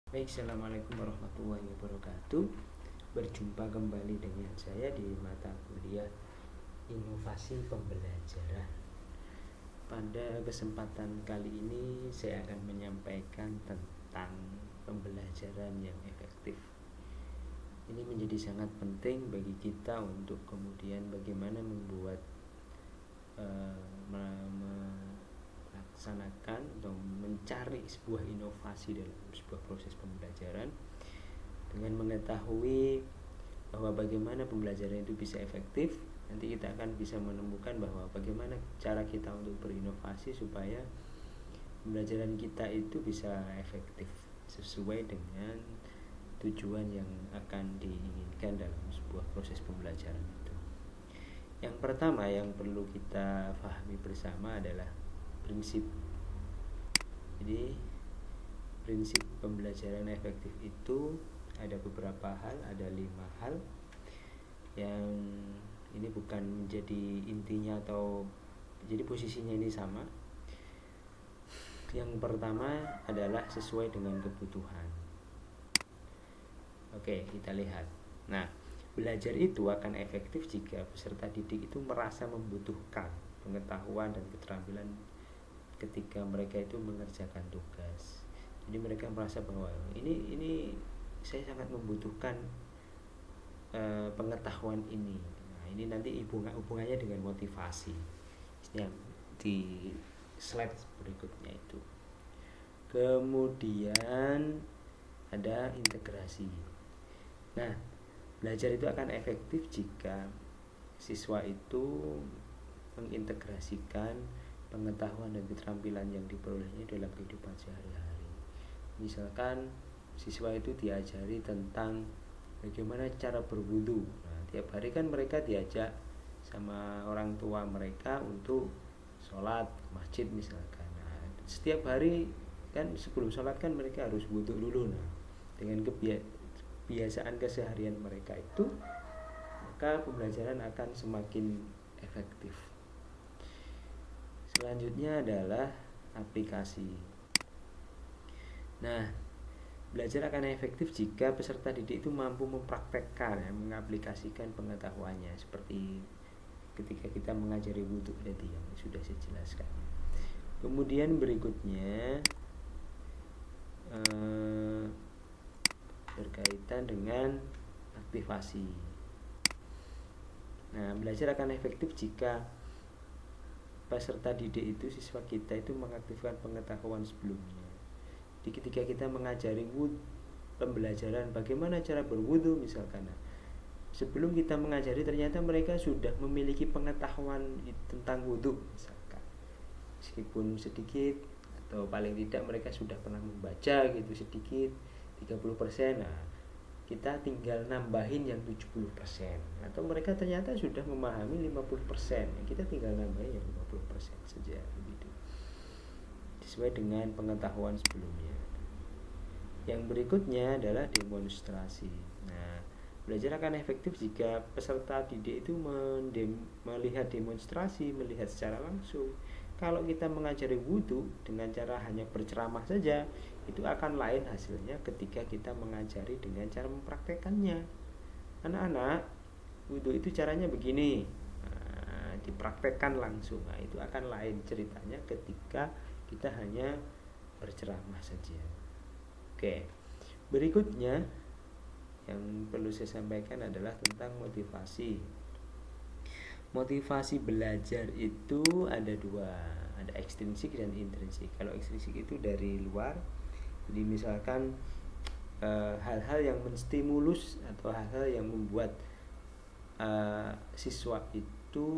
Baik, assalamualaikum warahmatullahi wabarakatuh. Berjumpa kembali dengan saya di mata kuliah Inovasi Pembelajaran. Pada kesempatan kali ini saya akan menyampaikan tentang pembelajaran yang efektif. Ini menjadi sangat penting bagi kita untuk kemudian bagaimana membuat melaksanakan atau mencari sebuah inovasi dalam sebuah proses pembelajaran dengan mengetahui bahwa bagaimana pembelajaran itu bisa efektif. Nanti kita akan bisa menemukan bahwa bagaimana cara kita untuk berinovasi supaya pembelajaran kita itu bisa efektif sesuai dengan tujuan yang akan diinginkan dalam sebuah proses pembelajaran itu. Yang pertama yang perlu kita pahami bersama adalah prinsip. Jadi prinsip pembelajaran efektif itu ada beberapa hal, ada 5 hal yang ini bukan menjadi intinya atau jadi posisinya ini sama. Yang pertama adalah sesuai dengan kebutuhan. Oke, kita lihat. Nah, belajar itu akan efektif jika peserta didik itu merasa membutuhkan pengetahuan dan keterampilan ketika mereka itu mengerjakan tugas. Jadi mereka merasa bahwa ini saya sangat membutuhkan pengetahuan ini. Nah, ini nanti hubungannya dengan motivasi. Yang di slide berikutnya itu. Kemudian ada integrasi. Nah, belajar itu akan efektif jika siswa itu mengintegrasikan pengetahuan dan keterampilan yang diperolehnya dalam kehidupan sehari-hari. Misalkan siswa itu diajari tentang bagaimana cara berwudu. Nah, tiap hari kan mereka diajak sama orang tua mereka untuk sholat ke masjid misalkan. Nah, setiap hari kan sebelum sholat kan mereka harus wudu dulu. Nah, dengan kebiasaan keseharian mereka itu, maka pembelajaran akan semakin efektif. Selanjutnya adalah aplikasi. Nah, belajar akan efektif jika peserta didik itu mampu mempraktekkan, mengaplikasikan pengetahuannya, seperti ketika kita mengajari wudhu tadi yang sudah saya jelaskan. Kemudian berikutnya berkaitan dengan aktivasi. Nah, belajar akan efektif jika peserta didik itu, siswa kita itu mengaktifkan pengetahuan sebelumnya. Jadi ketika kita mengajari pembelajaran bagaimana cara berwudu misalkan, sebelum kita mengajari ternyata mereka sudah memiliki pengetahuan tentang wudu misalkan, meskipun sedikit atau paling tidak mereka sudah pernah membaca gitu sedikit 30%. Nah, kita tinggal nambahin yang 70%, atau mereka ternyata sudah memahami 50%, kita tinggal nambahin yang 50% saja begitu, sesuai dengan pengetahuan sebelumnya. Yang berikutnya adalah demonstrasi. Nah, belajar akan efektif jika peserta didik itu melihat demonstrasi, melihat secara langsung. Kalau kita mengajari wudhu dengan cara hanya berceramah saja, itu akan lain hasilnya ketika kita mengajari dengan cara mempraktekannya. Anak-anak, wudhu itu caranya begini, nah, dipraktekkan langsung. Nah, itu akan lain ceritanya ketika kita hanya berceramah saja. Oke, berikutnya yang perlu saya sampaikan adalah tentang motivasi. Motivasi belajar itu ada dua, ada ekstrinsik dan intrinsik. Kalau ekstrinsik itu dari luar, jadi misalkan hal-hal yang menstimulus atau hal-hal yang membuat siswa itu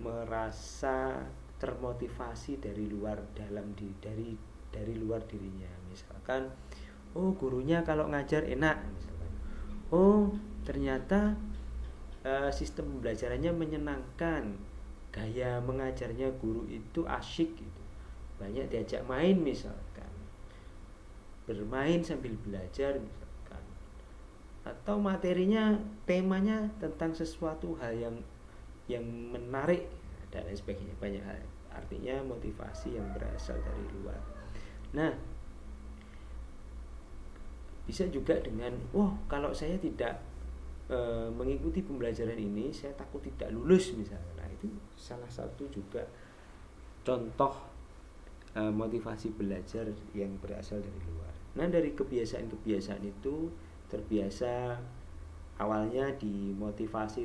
merasa termotivasi dari luar dari luar dirinya. Misalkan, oh gurunya kalau ngajar enak, misalkan, oh ternyata sistem pembelajarannya menyenangkan, gaya mengajarnya guru itu asyik gitu. Banyak diajak main misalkan, bermain sambil belajar misalkan, atau materinya temanya tentang sesuatu hal yang menarik dan lain sebagainya. Banyak hal, artinya motivasi yang berasal dari luar. Nah, Bisa juga dengan, kalau saya tidak mengikuti pembelajaran ini, saya takut tidak lulus misalnya. Nah, itu salah satu juga contoh motivasi belajar yang berasal dari luar. Nah, dari kebiasaan-kebiasaan itu terbiasa awalnya termotivasi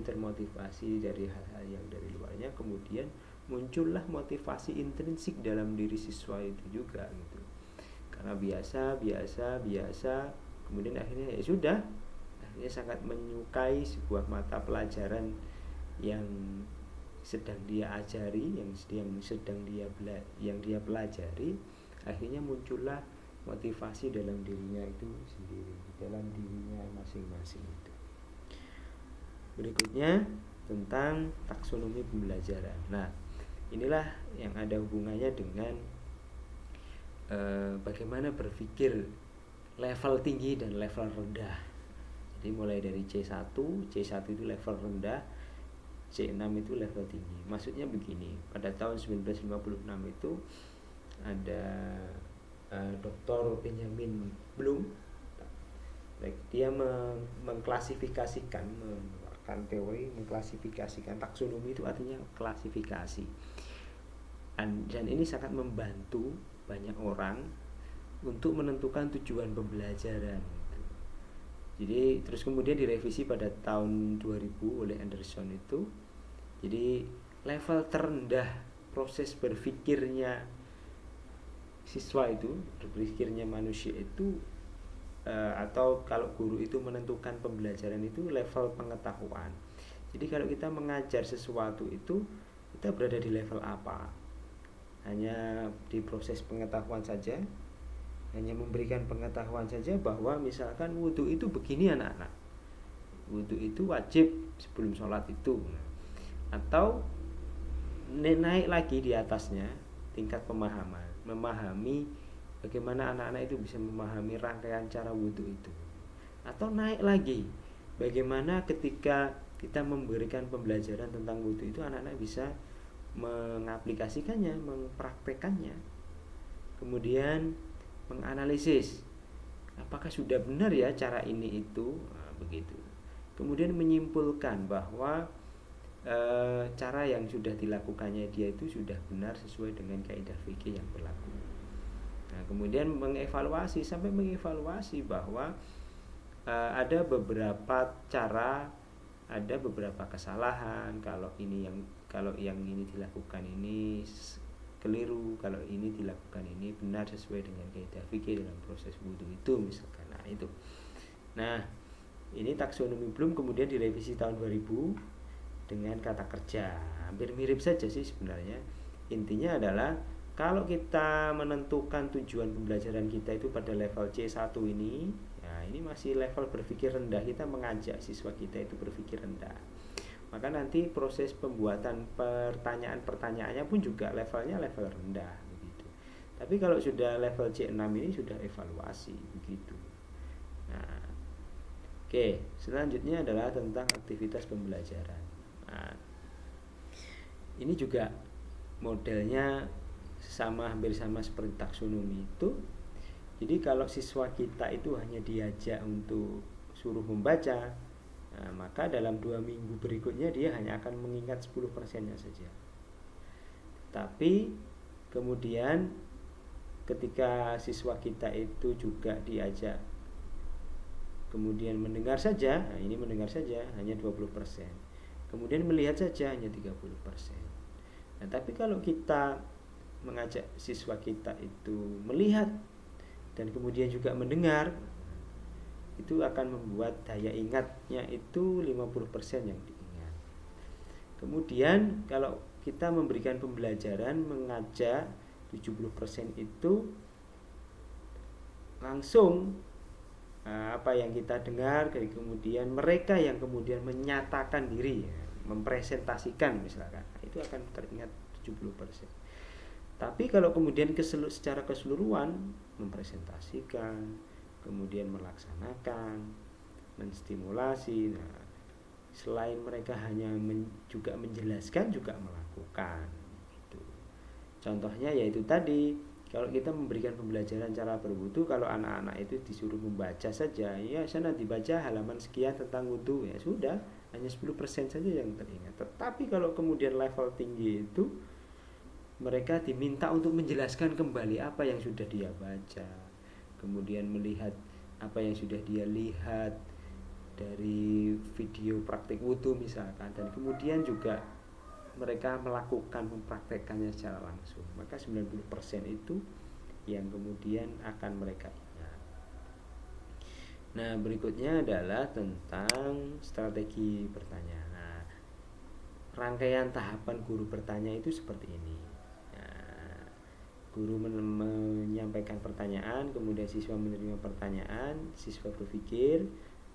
dari hal-hal yang dari luarnya, kemudian muncullah motivasi intrinsik dalam diri siswa itu juga gitu. Karena biasa, kemudian akhirnya ya sudah, akhirnya sangat menyukai sebuah mata pelajaran yang sedang dia ajari, yang dia pelajari. Akhirnya muncullah motivasi dalam dirinya itu sendiri, dalam dirinya masing-masing itu. Berikutnya tentang taksonomi pembelajaran. Nah, inilah yang ada hubungannya dengan bagaimana berpikir level tinggi dan level rendah. Jadi mulai dari C1 itu level rendah, C6 itu level tinggi. Maksudnya begini, pada tahun 1956 itu ada Dr. Benjamin Bloom. Dia mengklasifikasikan, mengeluarkan teori mengklasifikasikan. Taksonomi itu artinya klasifikasi. Dan ini sangat membantu banyak orang untuk menentukan tujuan pembelajaran. Jadi terus kemudian direvisi pada tahun 2000 oleh Anderson itu. Jadi level terendah proses berpikirnya siswa itu, berpikirnya manusia itu, atau kalau guru itu menentukan pembelajaran itu level pengetahuan. Jadi kalau kita mengajar sesuatu itu, kita berada di level apa? Hanya di proses pengetahuan saja, hanya memberikan pengetahuan saja bahwa misalkan wudu itu begini anak-anak, wudu itu wajib sebelum sholat itu. Atau naik lagi di atasnya tingkat pemahaman, memahami bagaimana anak-anak itu bisa memahami rangkaian cara wudu itu. Atau naik lagi, bagaimana ketika kita memberikan pembelajaran tentang wudu itu, anak-anak bisa mengaplikasikannya, mempraktekannya, kemudian menganalisis apakah sudah benar ya cara ini itu, begitu. Kemudian menyimpulkan bahwa cara yang sudah dilakukannya dia itu sudah benar sesuai dengan kaidah fikih yang berlaku. Nah, kemudian mengevaluasi bahwa ada beberapa cara, ada beberapa kesalahan, kalau yang ini dilakukan ini keliru, kalau ini dilakukan ini benar sesuai dengan kaidah fikih dalam proses wudu itu misalkan. Nah, itu. Nah, ini taksonomi Bloom kemudian direvisi tahun 2000 dengan kata kerja. Hampir mirip saja sih sebenarnya. Intinya adalah kalau kita menentukan tujuan pembelajaran kita itu pada level C1 ini, ya ini masih level berpikir rendah, kita mengajak siswa kita itu berpikir rendah. Maka nanti proses pembuatan pertanyaan-pertanyaannya pun juga levelnya level rendah begitu. Tapi kalau sudah level C6 ini sudah evaluasi begitu. Nah, oke, selanjutnya adalah tentang aktivitas pembelajaran. Nah, ini juga modelnya hampir sama seperti taksonomi itu. Jadi kalau siswa kita itu hanya diajak untuk suruh membaca, nah, maka dalam 2 minggu berikutnya dia hanya akan mengingat 10%-nya saja. Tapi kemudian ketika siswa kita itu juga diajak kemudian mendengar saja, nah ini mendengar saja hanya 20%. Kemudian melihat saja hanya 30%. Nah, tapi kalau kita mengajak siswa kita itu melihat dan kemudian juga mendengar, itu akan membuat daya ingatnya itu 50% yang diingat. Kemudian kalau kita memberikan pembelajaran, mengajak 70% itu langsung apa yang kita dengar, kemudian mereka yang kemudian menyatakan diri, mempresentasikan misalkan, itu akan teringat 70%. Tapi kalau kemudian secara keseluruhan mempresentasikan, kemudian melaksanakan, menstimulasi, nah, selain mereka hanya juga menjelaskan, juga melakukan gitu. Contohnya yaitu tadi, Kalau kita memberikan pembelajaran cara berwudu, kalau anak-anak itu disuruh membaca saja, ya sana dibaca halaman sekian tentang wudu, ya sudah, hanya 10% saja yang teringat. Tetapi kalau kemudian level tinggi itu, mereka diminta untuk menjelaskan kembali apa yang sudah dia baca, kemudian melihat apa yang sudah dia lihat dari video praktik wudu misalkan, dan kemudian juga mereka melakukan mempraktekkannya secara langsung, maka 90% itu yang kemudian akan mereka ingat. Nah, berikutnya adalah tentang strategi bertanya. Nah, rangkaian tahapan guru bertanya itu seperti ini. Nah, guru menyampaikan pertanyaan, kemudian siswa menerima pertanyaan, siswa berpikir.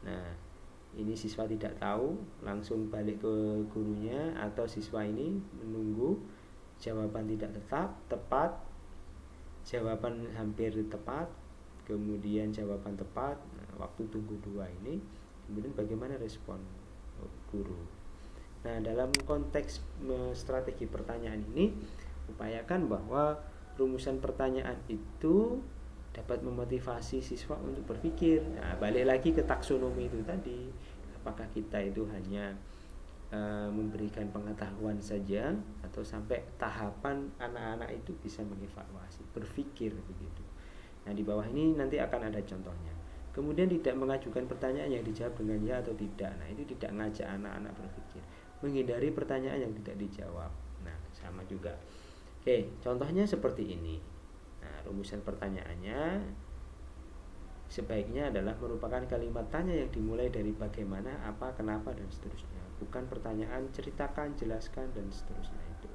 Nah, ini siswa tidak tahu, langsung balik ke gurunya, atau siswa ini menunggu jawaban tidak tepat, jawaban hampir tepat, kemudian jawaban tepat. Nah, waktu tunggu 2 ini, kemudian bagaimana respon guru. Nah, dalam konteks strategi pertanyaan ini, upayakan bahwa rumusan pertanyaan itu dapat memotivasi siswa untuk berpikir. Nah, balik lagi ke taksonomi itu tadi, apakah kita itu hanya memberikan pengetahuan saja, atau sampai tahapan anak-anak itu bisa mengevaluasi, berpikir begitu. Nah, di bawah ini nanti akan ada contohnya. Kemudian tidak mengajukan pertanyaan yang dijawab dengan ya atau tidak. Nah, itu tidak ngajak anak-anak berpikir, menghindari pertanyaan yang tidak dijawab. Nah, sama juga. Oke, contohnya seperti ini. Nah, rumusan pertanyaannya sebaiknya adalah merupakan kalimat tanya yang dimulai dari bagaimana, apa, kenapa, dan seterusnya. Bukan pertanyaan ceritakan, jelaskan, dan seterusnya itu.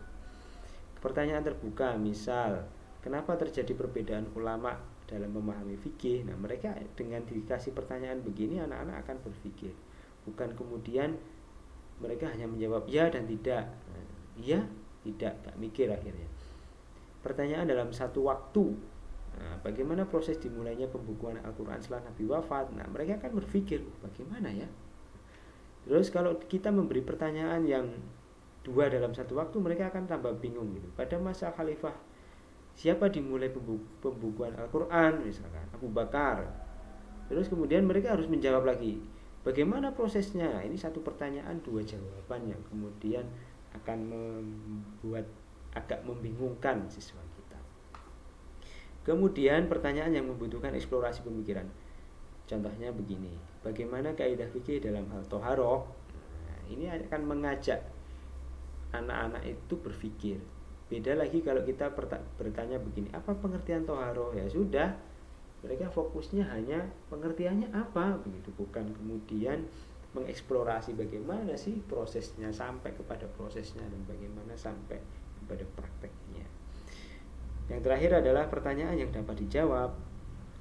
Pertanyaan terbuka, misal, kenapa terjadi perbedaan ulama dalam memahami fikih? Nah, mereka dengan dikasih pertanyaan begini, anak-anak akan berpikir. Bukan kemudian mereka hanya menjawab ya dan tidak. Nah, iya, tidak, gak mikir akhirnya. Pertanyaan dalam satu waktu. Nah, bagaimana proses dimulainya pembukuan Al-Quran setelah Nabi wafat? Nah, mereka akan berpikir, bagaimana ya? Terus kalau kita memberi pertanyaan yang 2 dalam satu waktu, mereka akan tambah bingung gitu. Pada masa Khalifah, siapa dimulai pembukuan Al-Quran? Misalkan Abu Bakar. Terus kemudian mereka harus menjawab lagi, bagaimana prosesnya? Ini satu pertanyaan 2 jawaban yang kemudian akan membuat agak membingungkan siswa kita. Kemudian pertanyaan yang membutuhkan eksplorasi pemikiran. Contohnya begini, bagaimana kaidah fikih dalam hal toharoh? Nah, ini akan mengajak anak-anak itu berpikir. Beda lagi kalau kita bertanya begini, apa pengertian toharoh? Ya sudah, mereka fokusnya hanya pengertiannya apa begitu, bukan kemudian mengeksplorasi bagaimana sih prosesnya sampai kepada prosesnya, dan bagaimana sampai pada prakteknya. Yang terakhir adalah pertanyaan yang dapat dijawab.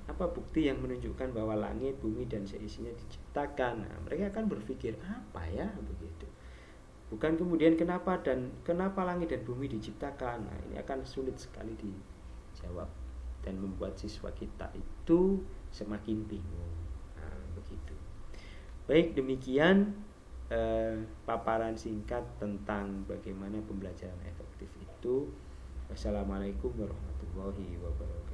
Apa bukti yang menunjukkan bahwa langit, bumi, dan seisinya diciptakan? Nah, mereka akan berpikir apa ya begitu. Bukan kemudian kenapa langit dan bumi diciptakan. Nah, ini akan sulit sekali dijawab dan membuat siswa kita itu semakin bingung. Nah, begitu. Baik, demikian paparan singkat tentang bagaimana pembelajaran efektif itu. Wassalamualaikum warahmatullahi wabarakatuh.